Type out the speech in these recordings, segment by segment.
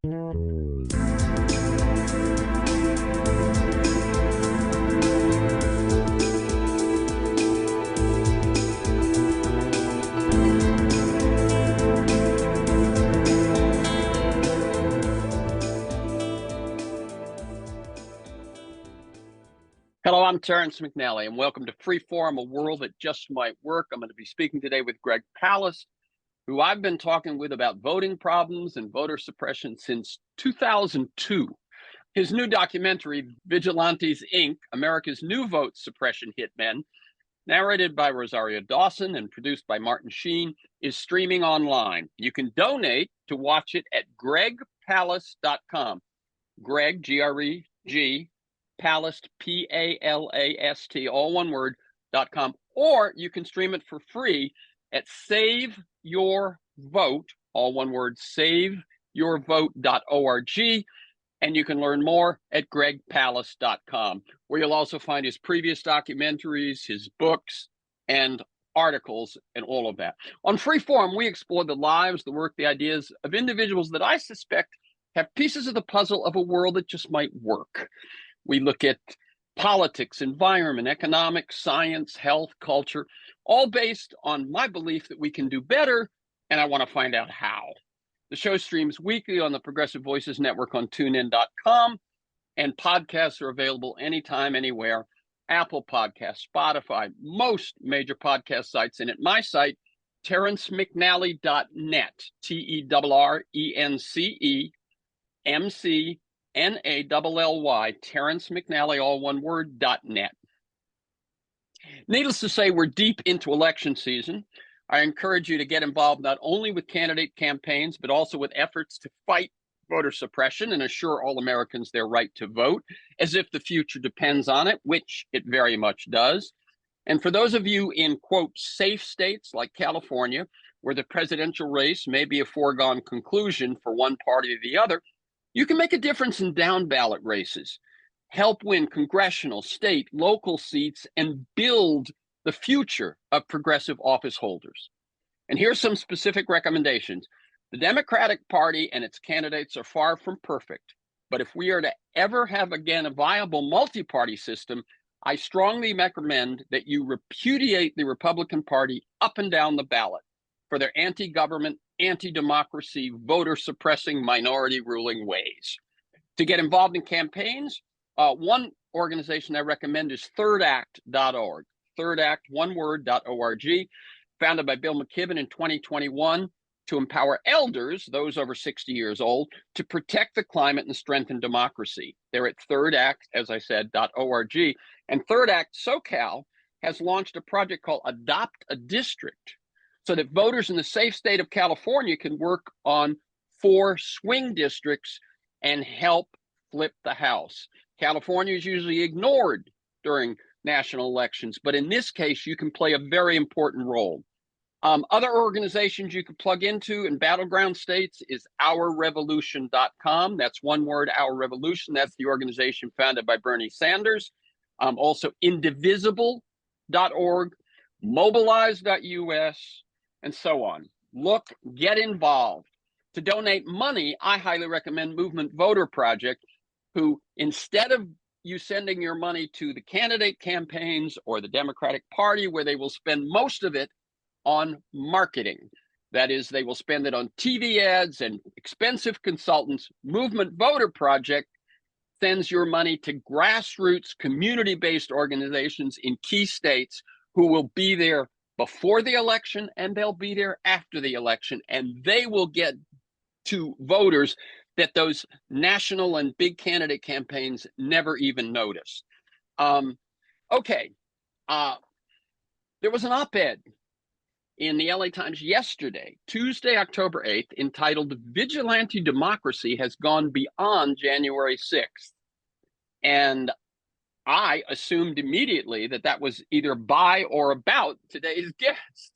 Hello, I'm Terrence McNally, and welcome to Freeform, a world that just might work. I'm going to be speaking today with Greg Palast, who I've been talking with about voting problems and voter suppression since 2002. His new documentary, Vigilantes Inc., America's New Vote Suppression Hitmen, narrated by Rosario Dawson and produced by Martin Sheen, is streaming online. You can donate to watch it at gregpalast.com. Greg, G-R-E-G, Palast, P-A-L-A-S-T, all one word, .com, or you can stream it for free at Save Your Vote, all one word, saveyourvote.org, and you can learn more at gregpalast.com, where you'll also find his previous documentaries, his books, and articles, and all of that. On Freeform, we explore the lives, the work, the ideas of individuals that I suspect have pieces of the puzzle of a world that just might work. We look at politics, environment, economics, science, health, culture, all based on my belief that we can do better, and I want to find out how. The show streams weekly on the Progressive Voices Network on TuneIn.com, and podcasts are available anytime, anywhere. Apple Podcasts, Spotify, most major podcast sites, and at my site, terrencemcnally.net, TerrenceMcNally, Terrence McNally, all one word, .net. Needless to say, we're deep into election season. I encourage you to get involved not only with candidate campaigns, but also with efforts to fight voter suppression and assure all Americans their right to vote, as if the future depends on it, which it very much does. And for those of you in, quote, safe states like California, where the presidential race may be a foregone conclusion for one party or the other, you can make a difference in down ballot races, help win congressional, state, local seats, and build the future of progressive office holders. And here's some specific recommendations. The Democratic Party and its candidates are far from perfect, but if we are to ever have again a viable multi-party system, I strongly recommend that you repudiate the Republican Party up and down the ballot for their anti-government, anti-democracy, voter-suppressing, minority-ruling ways. To get involved in campaigns, one organization I recommend is thirdact.org, thirdact, one word, .org, founded by Bill McKibben in 2021 to empower elders, those over 60 years old, to protect the climate and strengthen democracy. They're at thirdact, as I said, .org. And Third Act SoCal has launched a project called Adopt a District, so that voters in the safe state of California can work on 4 swing districts and help flip the House. California is usually ignored during national elections, but in this case, you can play a very important role. Other organizations you can plug into in battleground states is ourrevolution.com. That's one word, Our Revolution. That's the organization founded by Bernie Sanders. Also indivisible.org, mobilize.us, and so on. Look, get involved. To donate money, I highly recommend Movement Voter Project, who, instead of you sending your money to the candidate campaigns or the Democratic Party, where they will spend most of it on marketing, that is, they will spend it on TV ads and expensive consultants, Movement Voter Project sends your money to grassroots, community-based organizations in key states who will be there before the election, and they'll be there after the election, and they will get to voters that those national and big candidate campaigns never even notice. There was an op-ed in the LA Times yesterday, Tuesday, October 8th, entitled "Vigilante Democracy Has Gone Beyond January 6th." And I assumed immediately that that was either by or about today's guest.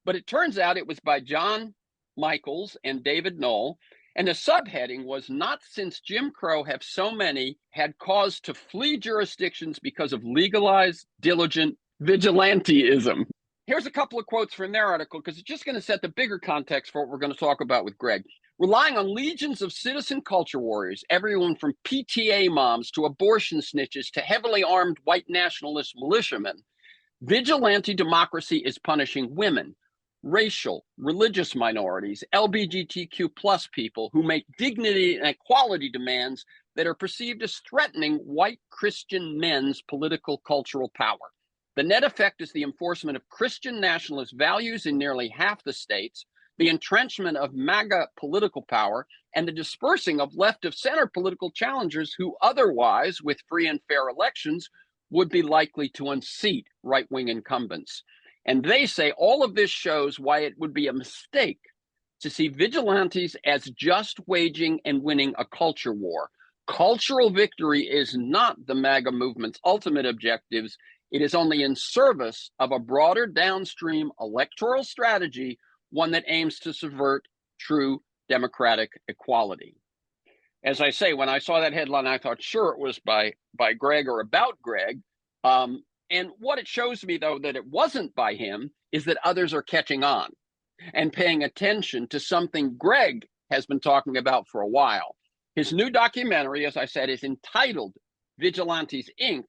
But it turns out it was by John Michaels and David Knoll. And the subheading was, "Not since Jim Crow have so many had cause to flee jurisdictions because of legalized, diligent vigilanteism." Here's a couple of quotes from their article, because it's just going to set the bigger context for what we're going to talk about with Greg. relying on legions of citizen culture warriors, everyone from PTA moms to abortion snitches to heavily armed white nationalist militiamen. Vigilante democracy is punishing women, racial, religious minorities, LGBTQ plus people who make dignity and equality demands that are perceived as threatening white Christian men's political cultural power. The net effect is the enforcement of Christian nationalist values in nearly half the states, the entrenchment of MAGA political power, and the dispersing of left of center political challengers who otherwise, with free and fair elections, would be likely to unseat right-wing incumbents. And they say all of this shows why it would be a mistake to see vigilantes as just waging and winning a culture war. Cultural victory is not the MAGA movement's ultimate objectives. It is only in service of a broader downstream electoral strategy, one that aims to subvert true democratic equality. As I say, when I saw that headline, I thought, sure, it was by Greg or about Greg. And what it shows me, though, that it wasn't by him is that others are catching on and paying attention to something Greg has been talking about for a while. His new documentary, as I said, is entitled Vigilantes Inc.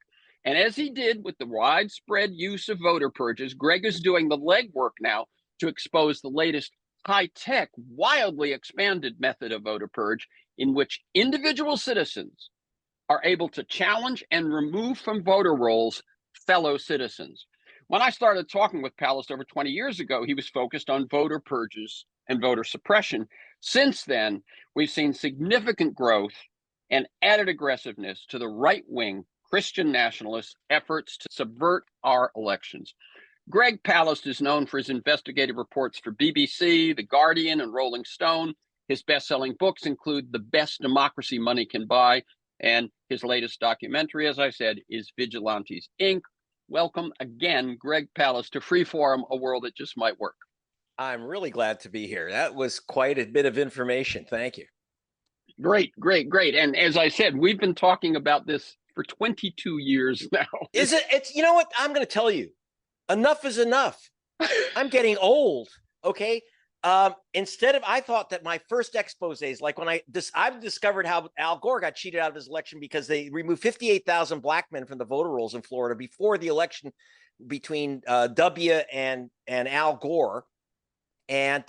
And as he did with the widespread use of voter purges, Greg is doing the legwork now to expose the latest high-tech, wildly expanded method of voter purge in which individual citizens are able to challenge and remove from voter rolls fellow citizens. When I started talking with Palast over 20 years ago, he was focused on voter purges and voter suppression. Since then, we've seen significant growth and added aggressiveness to the right-wing Christian nationalist efforts to subvert our elections. Greg Palast is known for his investigative reports for BBC, The Guardian, and Rolling Stone. His best-selling books include The Best Democracy Money Can Buy, and his latest documentary, as I said, is Vigilantes Inc. Welcome again, Greg Palast, to Freeform, a world that just might work. I'm really glad to be here. That was quite a bit of information. Thank you. Great. And as I said, we've been talking about this for 22 years now. Is it? It's, you know what? I'm going to tell you, enough is enough. I'm getting old. Okay. Instead of, I thought that my first exposés, like when I've discovered how Al Gore got cheated out of his election because they removed 58,000 black men from the voter rolls in Florida before the election between W and Al Gore. And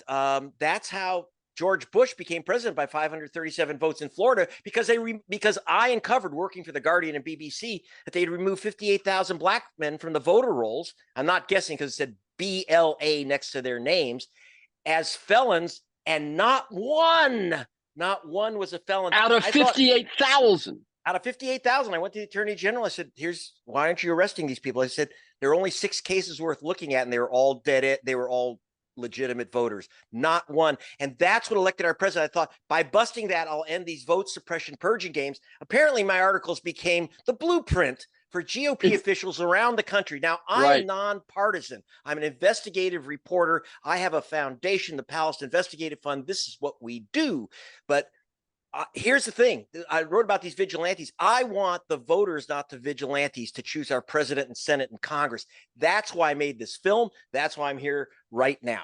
that's how George Bush became president by 537 votes in Florida, because because I uncovered, working for The Guardian and BBC, that they'd removed 58,000 black men from the voter rolls. I'm not guessing because it said BLA next to their names, as felons, and not one was a felon. Out of 58,000. Out of 58,000, I went to the Attorney General. I said, why aren't you arresting these people? I said, there are only 6 cases worth looking at, and they were all dead. They were all legitimate voters, not one. And that's what elected our president. I thought, by busting that, I'll end these vote suppression purging games. Apparently, my articles became the blueprint for GOP officials around the country. Now, I am nonpartisan. I'm an investigative reporter. I have a foundation, the Palast Investigative Fund. This is what we do. But here's the thing. I wrote about these vigilantes. I want the voters, not the vigilantes, to choose our president and Senate and Congress. That's why I made this film. That's why I'm here right now.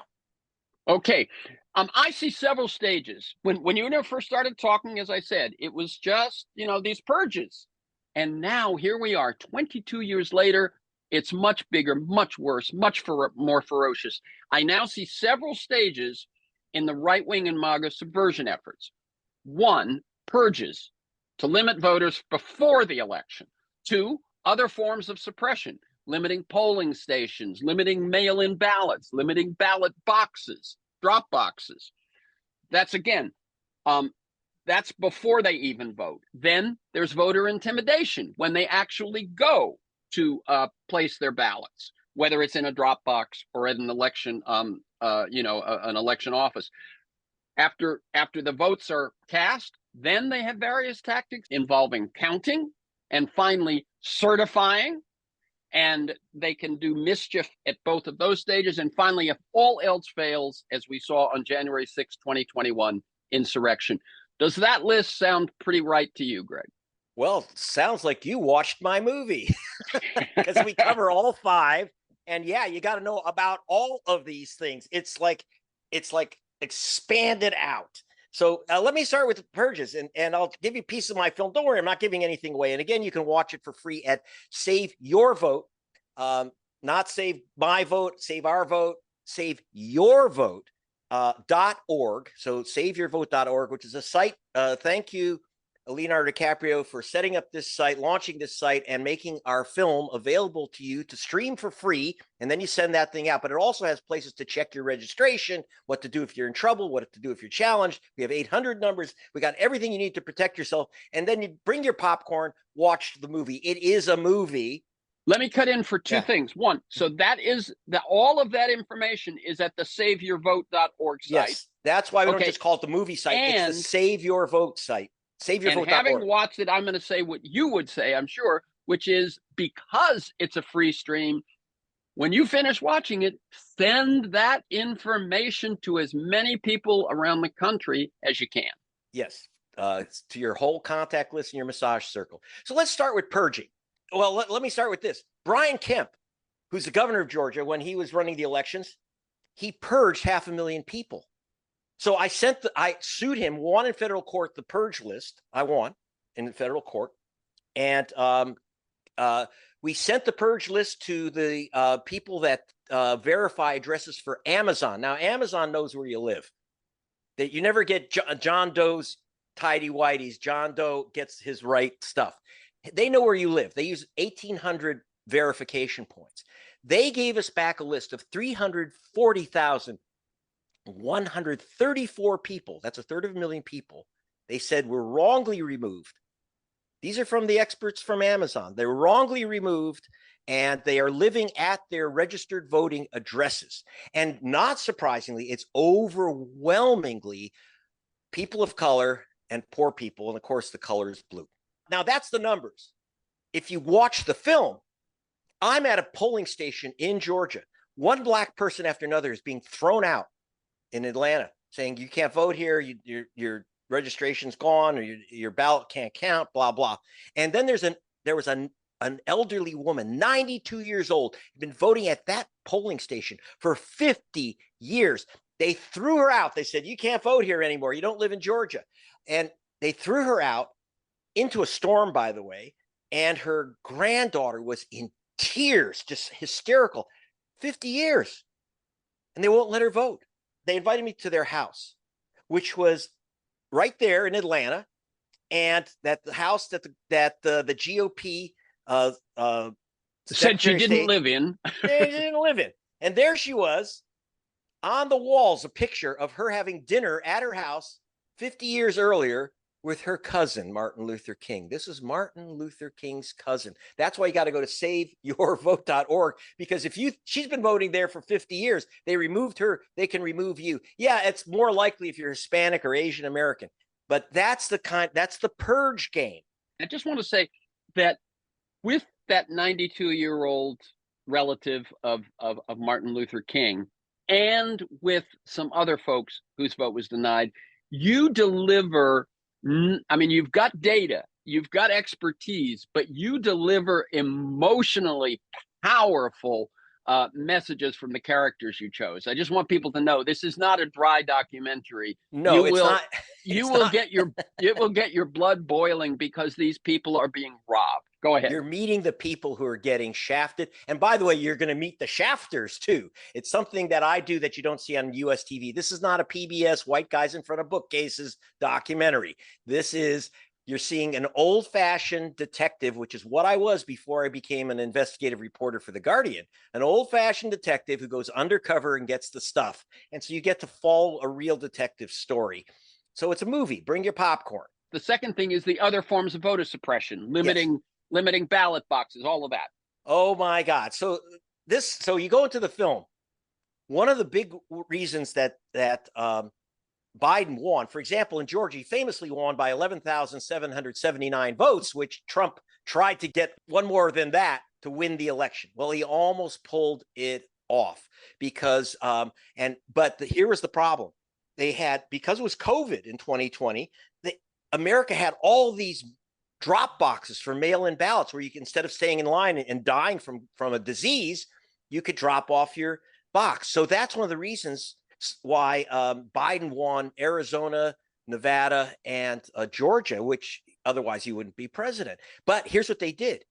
Okay. I see several stages. When you first started talking, as I said, it was just, these purges. And now here we are, 22 years later. It's much bigger, much worse, much more ferocious. I now see several stages in the right-wing and MAGA subversion efforts. 1, purges to limit voters before the election. 2, other forms of suppression, limiting polling stations, limiting mail-in ballots, limiting ballot boxes, drop boxes. That's that's before they even vote. Then there's voter intimidation when they actually go to place their ballots, whether it's in a drop box or at an election, an election office. After the votes are cast, then they have various tactics involving counting and finally certifying, and they can do mischief at both of those stages. And finally, if all else fails, as we saw on January 6, 2021, insurrection. Does that list sound pretty right to you, Greg? Well, sounds like you watched my movie, because we cover all 5. And yeah, you got to know about all of these things. It's like expanded out. So let me start with the purges, and I'll give you a piece of my film. Don't worry, I'm not giving anything away. And again, you can watch it for free at Save Your Vote. Not Save My Vote, Save Our Vote, Save Your Vote. .org. So saveyourvote.org, which is a site. Thank you, Leonardo DiCaprio, for setting up this site, launching this site, and making our film available to you to stream for free. And then you send that thing out. But it also has places to check your registration, what to do if you're in trouble, what to do if you're challenged. We have 800 numbers. We got everything you need to protect yourself. And then you bring your popcorn, watch the movie. It is a movie. Let me cut in for two things. One, so that is all of that information is at the saveyourvote.org site. Yes, that's why we don't just call it the movie site. It's the Save Your Vote site. Saveyourvote.org. And having watched it, I'm going to say what you would say, I'm sure, which is because it's a free stream, when you finish watching it, send that information to as many people around the country as you can. Yes, to your whole contact list and your massage circle. So let's start with purging. Well, let me start with this. Brian Kemp, who's the governor of Georgia, when he was running the elections, he purged 500,000 people. So I sued him, won in federal court the purge list. I won in the federal court. And we sent the purge list to the people that verify addresses for Amazon. Now, Amazon knows where you live. That you never get John Doe's tidy whities. John Doe gets his right stuff. They know where you live. They use 1,800 verification points. They gave us back a list of 340,134 people. That's a third of a million people. They said were wrongly removed. These are from the experts from Amazon. They're wrongly removed, and they are living at their registered voting addresses. And not surprisingly, it's overwhelmingly people of color and poor people. And of course, the color is blue. Now, that's the numbers. If you watch the film, I'm at a polling station in Georgia. One black person after another is being thrown out in Atlanta, saying you can't vote here, your registration's gone, or your ballot can't count, blah, blah. And then there was an elderly woman, 92 years old, been voting at that polling station for 50 years. They threw her out. They said, you can't vote here anymore. You don't live in Georgia. And they threw her out into a storm, by the way, and her granddaughter was in tears, just hysterical. 50 years, and they won't let her vote. They invited me to their house, which was right there in Atlanta, and that the house that the GOP said she didn't live in. They didn't live in, and there she was on the walls, a picture of her having dinner at her house 50 years earlier with her cousin, Martin Luther King. This is Martin Luther King's cousin. That's why you got to go to saveyourvote.org, because she's been voting there for 50 years. They removed her. They can remove you. Yeah, it's more likely if you're Hispanic or Asian American, but that's the purge game. I just want to say that with that 92-year-old relative of Martin Luther King, and with some other folks whose vote was denied, you deliver. I mean, you've got data, you've got expertise, but you deliver emotionally powerful messages from the characters you chose. I just want people to know this is not a dry documentary. No, it's not. You will get your blood boiling because these people are being robbed. Go ahead. You're meeting the people who are getting shafted. And by the way, you're going to meet the shafters too. It's something that I do that you don't see on US TV. This is not a PBS white guys in front of bookcases documentary. You're seeing an old-fashioned detective, which is what I was before I became an investigative reporter for The Guardian, an old-fashioned detective who goes undercover and gets the stuff. And so you get to follow a real detective story. So it's a movie. Bring your popcorn. The second thing is the other forms of voter suppression, limiting ballot boxes, all of that. Oh my God. So you go into the film. One of the big reasons that Biden won, for example, in Georgia, he famously won by 11,779 votes, which Trump tried to get one more than that to win the election. Well, he almost pulled it off because, here was the problem. Because it was COVID in 2020, America had all these drop boxes for mail-in ballots where you can, instead of staying in line and dying from a disease, you could drop off your box. So that's one of the reasons why Biden won Arizona, Nevada, and Georgia, which otherwise you wouldn't be president. But here's what they did.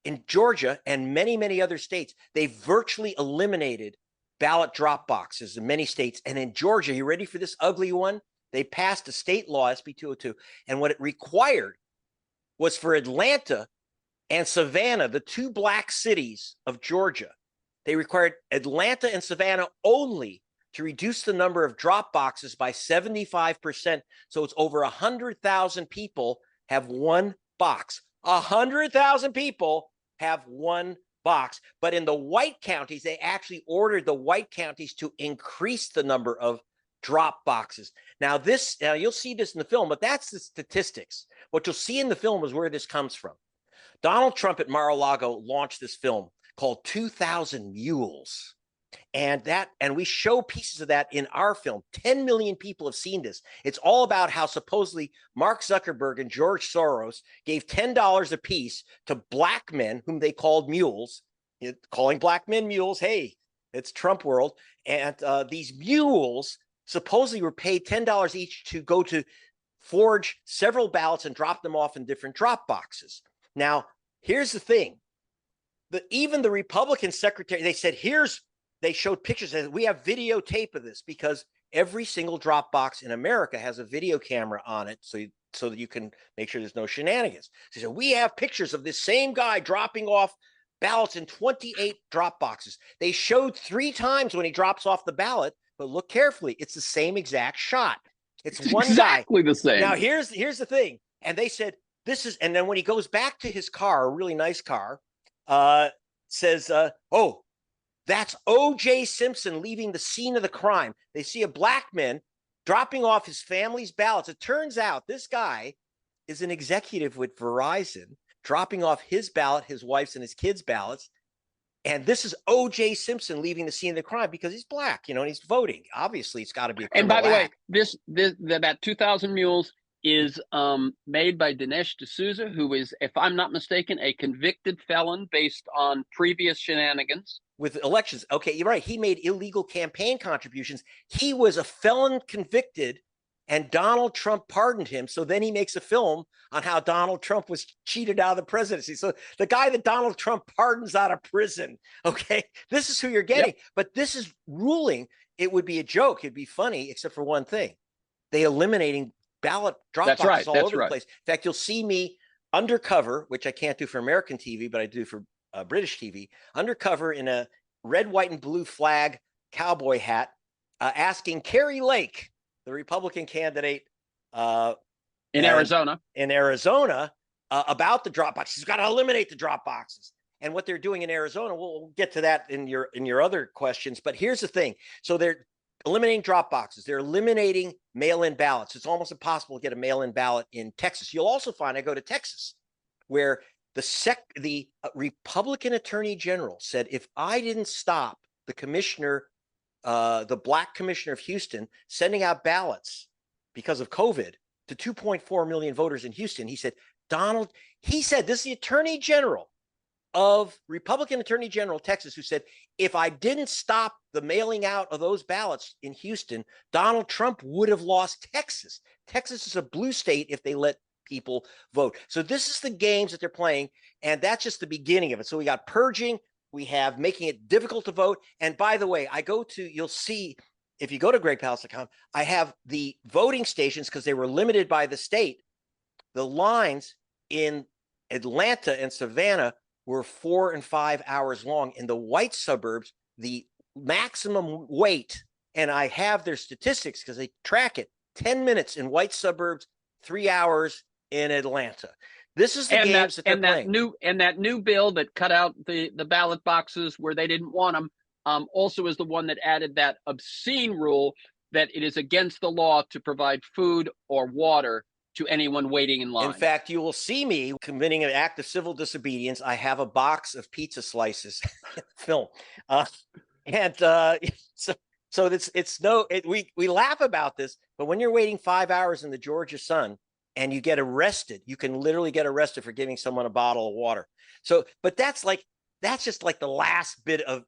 In Georgia and many, many other states, they virtually eliminated ballot drop boxes in many states. And in Georgia, you ready for this ugly one? They passed a state law, SB 202, and what it required was for Atlanta and Savannah, the two black cities of Georgia, they required Atlanta and Savannah only to reduce the number of drop boxes by 75%. So it's over 100,000 people have one box. 100,000 people have one box. But in the white counties, they actually ordered the white counties to increase the number of drop boxes. Now you'll see this in the film, but that's the statistics. What you'll see in the film is where this comes from. Donald Trump at Mar-a-Lago launched this film called 2,000 Mules. And we show pieces of that in our film. 10 million people have seen this. It's all about how supposedly Mark Zuckerberg and George Soros gave $10 a piece to black men whom they called mules, calling black men mules. Hey, it's Trump world. And these mules supposedly were paid $10 each to go to forge several ballots and drop them off in different drop boxes. Now, here's the thing. Even the Republican secretary, they showed pictures, and we have videotape of this because every single drop box in America has a video camera on it so that you can make sure there's no shenanigans. So he said, we have pictures of this same guy dropping off ballots in 28 drop boxes. They showed 3 times when he drops off the ballot, but look carefully. It's the same exact shot. It's one exactly guy. The same. Now, here's the thing. And they said, and then when he goes back to his car, a really nice car, says, oh, that's O.J. Simpson leaving the scene of the crime. They see a black man dropping off his family's ballots. It turns out this guy is an executive with Verizon, dropping off his ballot, his wife's and his kids' ballots. And this is O.J. Simpson leaving the scene of the crime because he's black, and he's voting. Obviously, it's got to be a criminal And by the act. way, that 2,000 Mules is made by Dinesh D'Souza, who is, if I'm not mistaken, a convicted felon based on previous shenanigans with elections. Okay, you're right. He made illegal campaign contributions. He was a felon convicted, and Donald Trump pardoned him. So then he makes a film on how Donald Trump was cheated out of the presidency. So the guy that Donald Trump pardons out of prison, okay, this is who you're getting. Yep. But this is ruling. It would be a joke. It'd be funny, except for one thing. They eliminating ballot drop boxes all over the place. In fact, you'll see me undercover, which I can't do for American TV, but I do for British TV, undercover in a red, white, and blue flag cowboy hat, asking Carrie Lake, the Republican candidate in Arizona, about the drop boxes. He's got to eliminate the drop boxes. And what they're doing in Arizona, we'll get to that in your other questions. But here's the thing. So they're eliminating drop boxes. They're eliminating mail-in ballots. It's almost impossible to get a mail-in ballot in Texas. You'll also find, I go to Texas, where the Republican Attorney General said, if I didn't stop the commissioner, the black commissioner of Houston, sending out ballots because of COVID to 2.4 million voters in Houston, he said, this is the Attorney General of Republican Attorney General Texas, who said, if I didn't stop the mailing out of those ballots in Houston, Donald Trump would have lost Texas. Texas is a blue state if they let people vote. So this is the games that they're playing, and that's just the beginning of it. So we got purging, we have making it difficult to vote. And by the way, you'll see, if you go to gregpalast.com, I have the voting stations because they were limited by the state. The lines in Atlanta and Savannah were 4 and 5 hours long. In the white suburbs, the maximum wait, and I have their statistics because they track it, 10 minutes in white suburbs, 3 hours in Atlanta. This is the games that they're playing. That new bill that cut out the ballot boxes where they didn't want them also is the one that added that obscene rule that it is against the law to provide food or water to anyone waiting in line. In fact, you will see me committing an act of civil disobedience. I have a box of pizza slices film. We laugh about this, but when you're waiting 5 hours in the Georgia sun and you get arrested, you can literally get arrested for giving someone a bottle of water. So, but that's just like the last bit of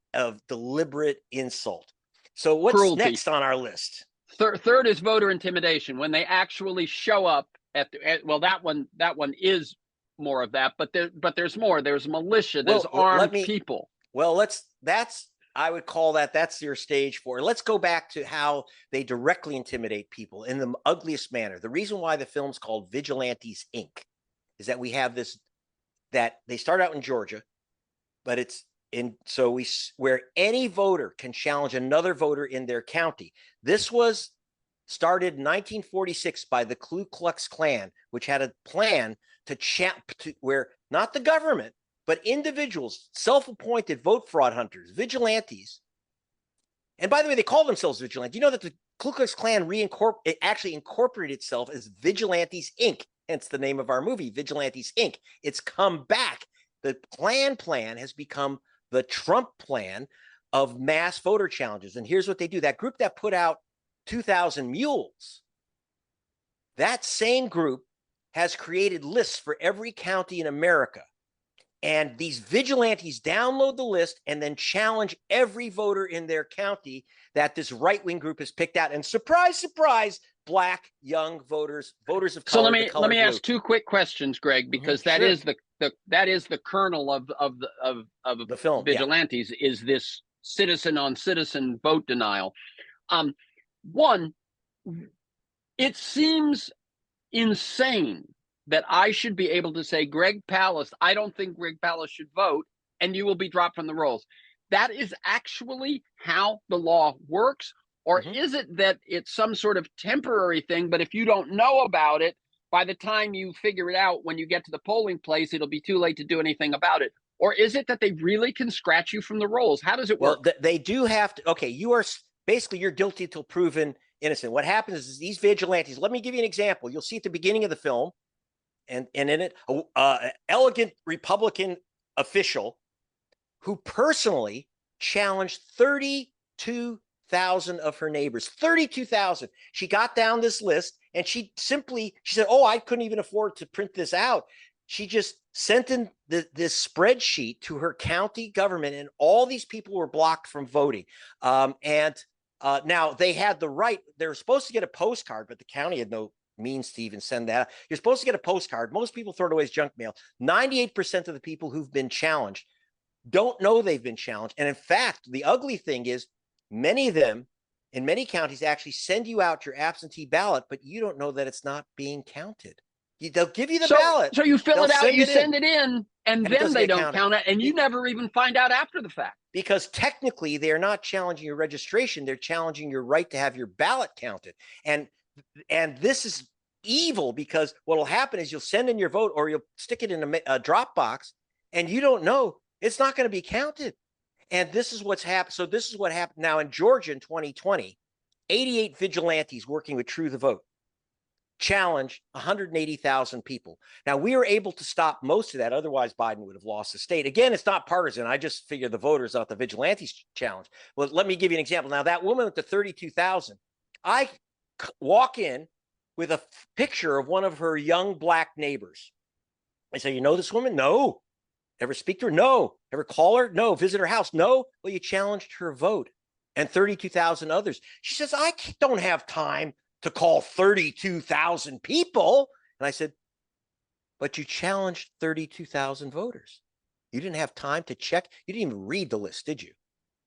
deliberate insult. So what's Cruelty. Next on our list? Third is voter intimidation, when they actually show up well, that one is more of that, but there's more. There's militia, there's armed people. Well, I would call that's your stage 4. Let's go back to how they directly intimidate people in the ugliest manner. The reason why the film's called Vigilantes Inc. is that we have this, that they start out in Georgia, but it's where any voter can challenge another voter in their county. This was started in 1946 by the Ku Klux Klan, which had a plan to where not the government, but individuals, self-appointed vote fraud hunters, vigilantes. And by the way, they call themselves vigilantes. You know that the Ku Klux Klan actually incorporated itself as Vigilantes Inc., hence the name of our movie, Vigilantes Inc. It's come back. The plan has become the Trump plan of mass voter challenges. And here's what they do. That group that put out 2,000 Mules, that same group has created lists for every county in America. And these vigilantes download the list and then challenge every voter in their county that this right-wing group has picked out. And surprise, surprise, Black young voters of color. So let me ask 2 quick questions, Greg, because that is the kernel of the film. Vigilantes is this citizen on citizen vote denial. One, it seems insane that I should be able to say, Greg Palast, I don't think Greg Palast should vote, and you will be dropped from the rolls. That is actually how the law works? Or is it that it's some sort of temporary thing, but if you don't know about it, by the time you figure it out, when you get to the polling place, it'll be too late to do anything about it? Or is it that they really can scratch you from the rolls? How does it work? Well, they do have to. Okay, you're guilty till proven innocent. What happens is these vigilantes, let me give you an example. You'll see at the beginning of the film, and in it, an elegant Republican official who personally challenged 32,000 of her neighbors. 32,000. She got down this list and she said, oh, I couldn't even afford to print this out. She just sent in this spreadsheet to her county government, and all these people were blocked from voting. Now they had the right, they were supposed to get a postcard, but the county had no means to even send that. You're supposed to get a postcard. Most people throw it away as junk mail. 98% of the people who've been challenged don't know they've been challenged. And in fact, the ugly thing is many of them in many counties actually send you out your absentee ballot, but you don't know that it's not being counted. They'll give you the ballot. So you fill it out, you send it in, and then they don't count it. And you never even find out after the fact. Because technically they're not challenging your registration. They're challenging your right to have your ballot counted. And this is evil, because what will happen is you'll send in your vote, or you'll stick it in a drop box, and you don't know it's not going to be counted. And this is what's happened. So this is what happened now in Georgia in 2020. 88 vigilantes working with True the Vote challenged 180,000 people. Now, we were able to stop most of that. Otherwise, Biden would have lost the state. Again, it's not partisan. I just figure the voters, not the vigilantes challenge. Well, let me give you an example. Now, that woman with the 32,000, I walk in with a picture of one of her young Black neighbors. I say, you know this woman? No. Ever speak to her? No. Ever call her? No. Visit her house? No. Well, you challenged her vote and 32,000 others. She says, I don't have time to call 32,000 people. And I said, but you challenged 32,000 voters. You didn't have time to check. You didn't even read the list, did you?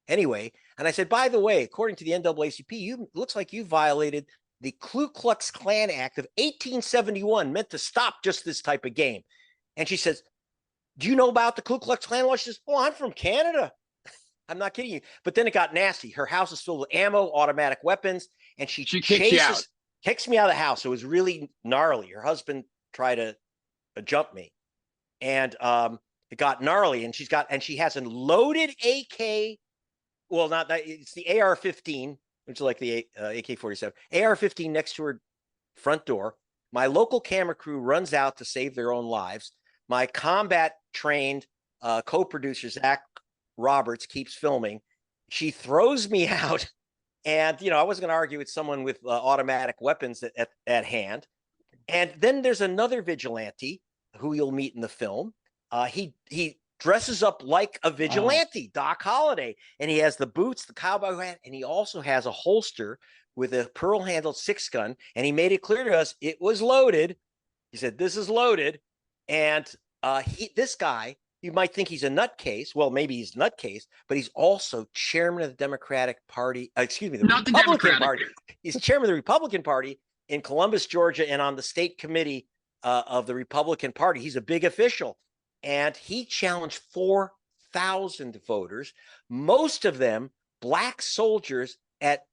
Anyway, and I said, by the way, according to the NAACP, looks like you violated the Ku Klux Klan Act of 1871, meant to stop just this type of game. And she says, do you know about the Ku Klux Klan law? She says, oh, I'm from Canada. I'm not kidding you. But then it got nasty. Her house is filled with ammo, automatic weapons, and she kicks me out of the house. It was really gnarly. Her husband tried to jump me, and it got gnarly. And she has a loaded AK. Well, not that, it's the AR-15, which is like the AK-47. AR-15 next to her front door. My local camera crew runs out to save their own lives. My combat trained co-producer, Zach Roberts, keeps filming. She throws me out, and I wasn't going to argue with someone with automatic weapons at hand. And then there's another vigilante who you'll meet in the film. He dresses up like a vigilante, Doc Holliday, and he has the boots, the cowboy hat, and he also has a holster with a pearl-handled 6-gun, and he made it clear to us it was loaded. He said, "This is loaded," and this guy, you might think he's a nutcase. Well, maybe he's a nutcase, but he's also chairman of the Democratic Party. Excuse me, the Not the Republican Democratic. Party. He's chairman of the Republican Party in Columbus, Georgia, and on the state committee of the Republican Party. He's a big official, and he challenged 4,000 voters, most of them black soldiers at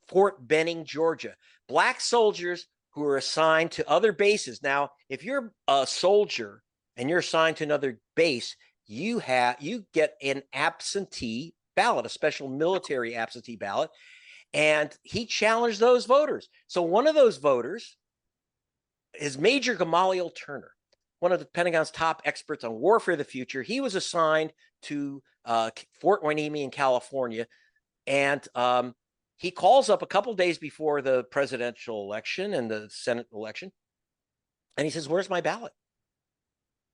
Fort Benning, Georgia. Black soldiers who are assigned to other bases. Now, if you're a soldier and you're assigned to another base, you get an absentee ballot, a special military absentee ballot, and he challenged those voters. So one of those voters is Major Gamaliel Turner, one of the Pentagon's top experts on warfare of the future. He was assigned to Fort Hueneme in California, and he calls up a couple days before the presidential election and the Senate election, and he says, "Where's my ballot?"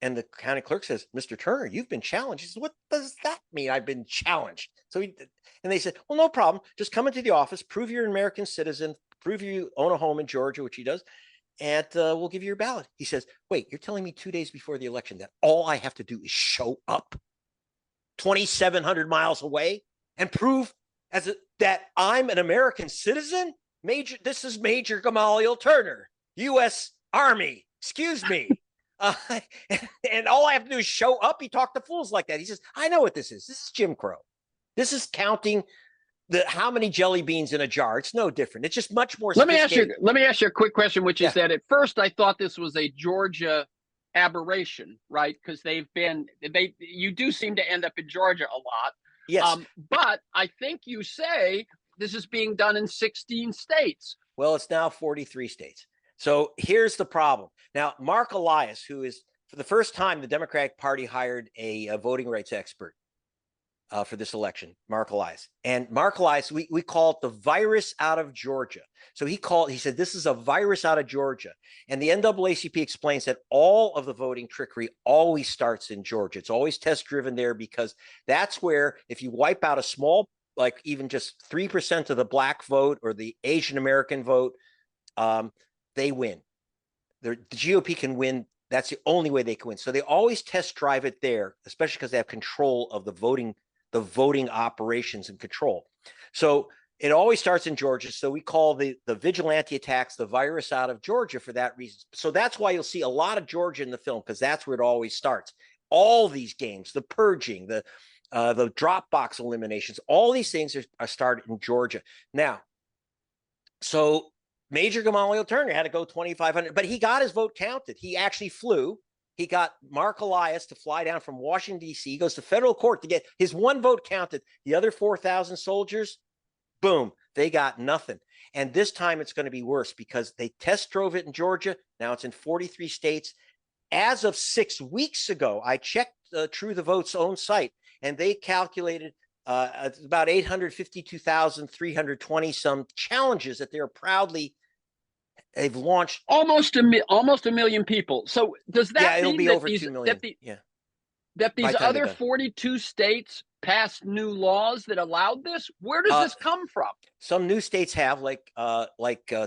And the county clerk says, "Mr. Turner, you've been challenged." He says, "What does that mean? I've been challenged." And they said, "Well, no problem. Just come into the office, prove you're an American citizen, prove you own a home in Georgia," which he does, "and we'll give you your ballot." He says, "Wait, you're telling me 2 days before the election that all I have to do is show up 2,700 miles away and prove that I'm an American citizen? This is Major Gamaliel Turner, U.S. Army. Excuse me." And all I have to do is show up. He talked to fools like that. He says, "I know what this is. This is Jim Crow. This is counting how many jelly beans in a jar. It's no different. It's just much more sophisticated." Let me ask you a quick question, which is that at first I thought this was a Georgia aberration, right? Because you do seem to end up in Georgia a lot. Yes. But I think you say this is being done in 16 states. Well, it's now 43 states. So here's the problem. Now, Mark Elias, who is, for the first time, the Democratic Party hired a voting rights expert for this election, Mark Elias. And Mark Elias, we call it the virus out of Georgia. So he said, "This is a virus out of Georgia." And the NAACP explains that all of the voting trickery always starts in Georgia. It's always test driven there, because that's where, if you wipe out a small, like even just 3% of the black vote or the Asian American vote, they win. The GOP can win. That's the only way they can win. So they always test drive it there, especially because they have control of the voting operations and control. So it always starts in Georgia. So we call the vigilante attacks the virus out of Georgia for that reason. So that's why you'll see a lot of Georgia in the film, because that's where it always starts. All these games, the purging, the Dropbox eliminations, all these things are started in Georgia. Now, so Major Gamaliel Turner had to go 2,500, but he got his vote counted. He actually flew. He got Mark Elias to fly down from Washington, D.C. He goes to federal court to get his one vote counted. The other 4,000 soldiers, boom, they got nothing. And this time it's going to be worse, because they test drove it in Georgia. Now it's in 43 states. As of 6 weeks ago, I checked True the Vote's own site, and they calculated about 852,320 some challenges that they've launched. Almost a million people. So does that it'll mean be that over 2 million. that these other 42 states passed new laws that allowed this? Where does this come from? Some new states have, like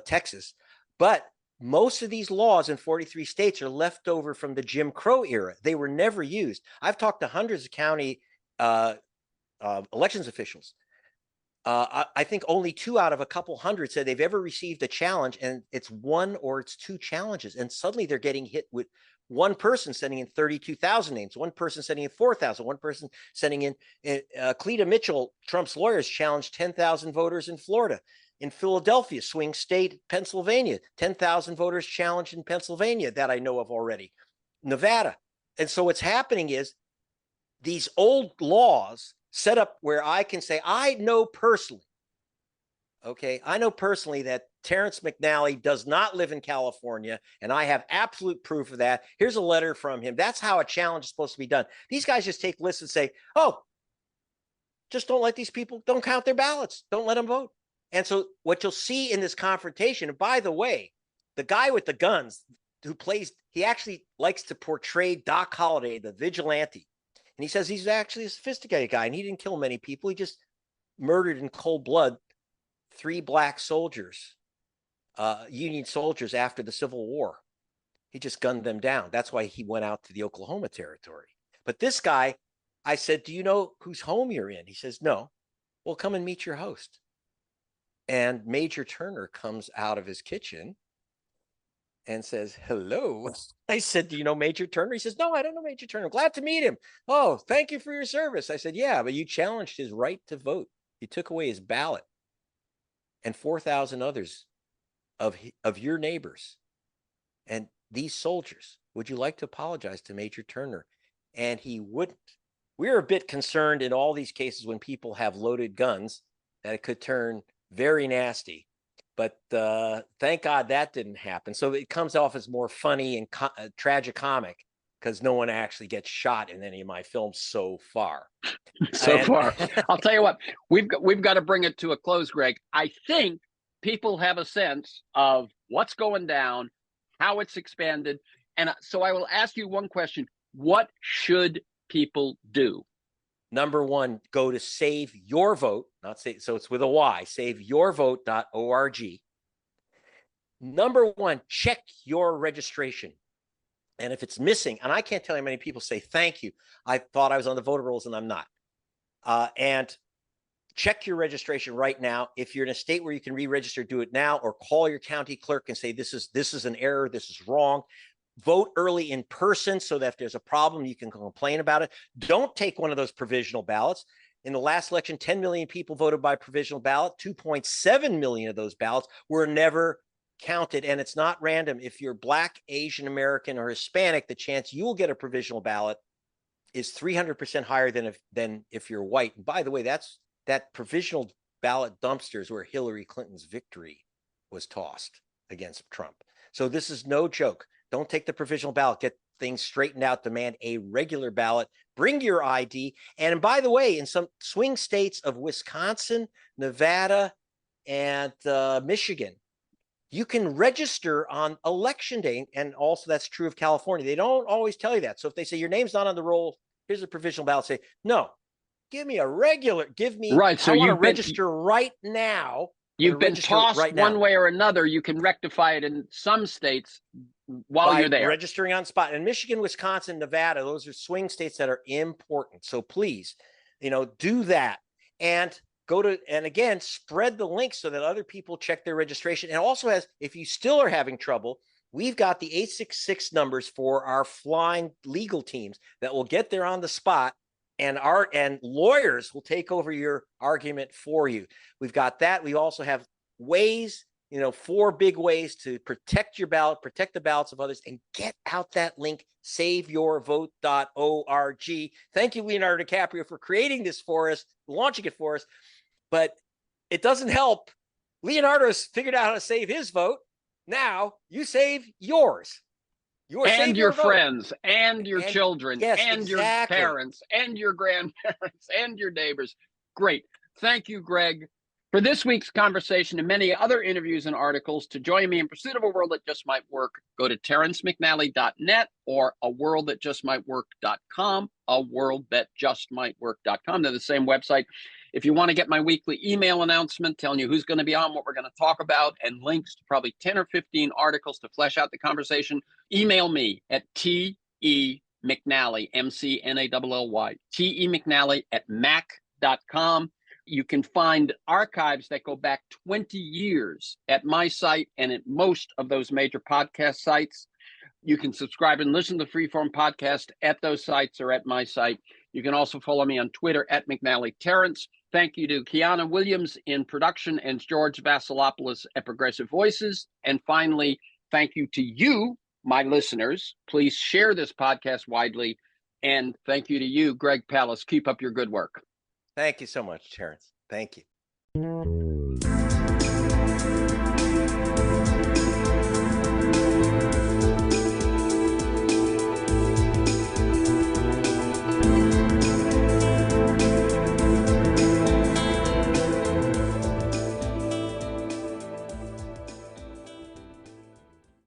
Texas, but most of these laws in 43 states are left over from the Jim Crow era. They were never used. I've talked to hundreds of county elections officials. I think only 2 out of a couple hundred said they've ever received a challenge, and it's 1 or it's 2 challenges. And suddenly they're getting hit with one person sending in 32,000 names, one person sending in 4,000, one person sending in Cleta Mitchell, Trump's lawyers, challenged 10,000 voters in Florida. In Philadelphia, swing state, Pennsylvania, 10,000 voters challenged in Pennsylvania that I know of already. Nevada. And so what's happening is these old laws set up where I can say, I know personally that Terrence McNally does not live in California, and I have absolute proof of that. Here's a letter from him. That's how a challenge is supposed to be done. These guys just take lists and say, "Oh, just don't let these people, don't count their ballots. Don't let them vote." And so what you'll see in this confrontation, and by the way, the guy with the guns he actually likes to portray Doc Holliday, the vigilante. And he says he's actually a sophisticated guy, and he didn't kill many people. He just murdered in cold blood 3 black soldiers, Union soldiers after the Civil War. He just gunned them down. That's why he went out to the Oklahoma Territory. But this guy, I said, do you know whose home you're in? He says, no. Well, come and meet your host. And Major Turner comes out of his kitchen and says, hello. I said, do you know Major Turner? He says, no, I don't know Major Turner. Glad to meet him. Oh, thank you for your service. I said, yeah, but you challenged his right to vote. You took away his ballot and 4,000 others of your neighbors. And these soldiers, would you like to apologize to Major Turner? And he wouldn't. We're a bit concerned in all these cases when people have loaded guns that it could turn very nasty. But thank God that didn't happen. So it comes off as more funny and tragicomic because no one actually gets shot in any of my films so far. I'll tell you what, we've got to bring it to a close, Greg. I think people have a sense of what's going down, how it's expanded. And so I will ask you one question. What should people do? Number one, go to Save Your Vote, not say, so it's with a Y, saveyourvote.org. Number one, check your registration. And if it's missing, and I can't tell you how many people say, thank you, I thought I was on the voter rolls and I'm not. And check your registration right now. If you're in a state where you can re-register, do it now, or call your county clerk and say, this is an error, this is wrong. Vote early in person so that if there's a problem, you can complain about it. Don't take one of those provisional ballots. In the last election, 10 million people voted by provisional ballot. 2.7 million of those ballots were never counted. And it's not random. If you're Black, Asian American, or Hispanic, the chance you will get a provisional ballot is 300% higher than if you're white. And by the way, that provisional ballot dumpsters where Hillary Clinton's victory was tossed against Trump. So this is no joke. Don't take the provisional ballot. Get things straightened out. Demand a regular ballot. Bring your ID. And by the way, in some swing states of Wisconsin, Nevada, and Michigan, you can register on election day. And also that's true of California. They don't always tell you that. So if they say your name's not on the roll, here's a provisional ballot. Say, no, give me a regular. Give me, right. So I want to register right now. You've been tossed right one way or another. You can rectify it in some states while you're there. Registering on spot. In Michigan, Wisconsin, Nevada, those are swing states that are important. So please, do that. And and again, spread the link so that other people check their registration. And also if you still are having trouble, we've got the 866 numbers for our flying legal teams that will get there on the spot. And lawyers will take over your argument for you. We've got that. We also have ways, 4 big ways to protect your ballot, protect the ballots of others, and get out that link, saveyourvote.org. Thank you, Leonardo DiCaprio, for creating this for us, launching it for us. But it doesn't help. Leonardo's figured out how to save his vote. Now you save yours. And your friends, and your children, yes, and exactly. your parents, and your grandparents, and your neighbors. Great. Thank you, Greg, for this week's conversation and many other interviews and articles. To join me in pursuit of a world that just might work, go to terrencemcnally.net or aworldthatjustmightwork.com, aworldthatjustmightwork.com. They're the same website. If you want to get my weekly email announcement telling you who's going to be on, what we're going to talk about, and links to probably 10 or 15 articles to flesh out the conversation, email me at TEMcnally, McNally, TEMcnally@mac.com. You can find archives that go back 20 years at my site and at most of those major podcast sites. You can subscribe and listen to the Freeform podcast at those sites or at my site. You can also follow me on Twitter at McNally Terrence. Thank you to Kiana Williams in production and George Vasilopoulos at Progressive Voices. And finally, thank you to you, my listeners. Please share this podcast widely. And thank you to you, Greg Palast. Keep up your good work. Thank you so much, Terrence. Thank you.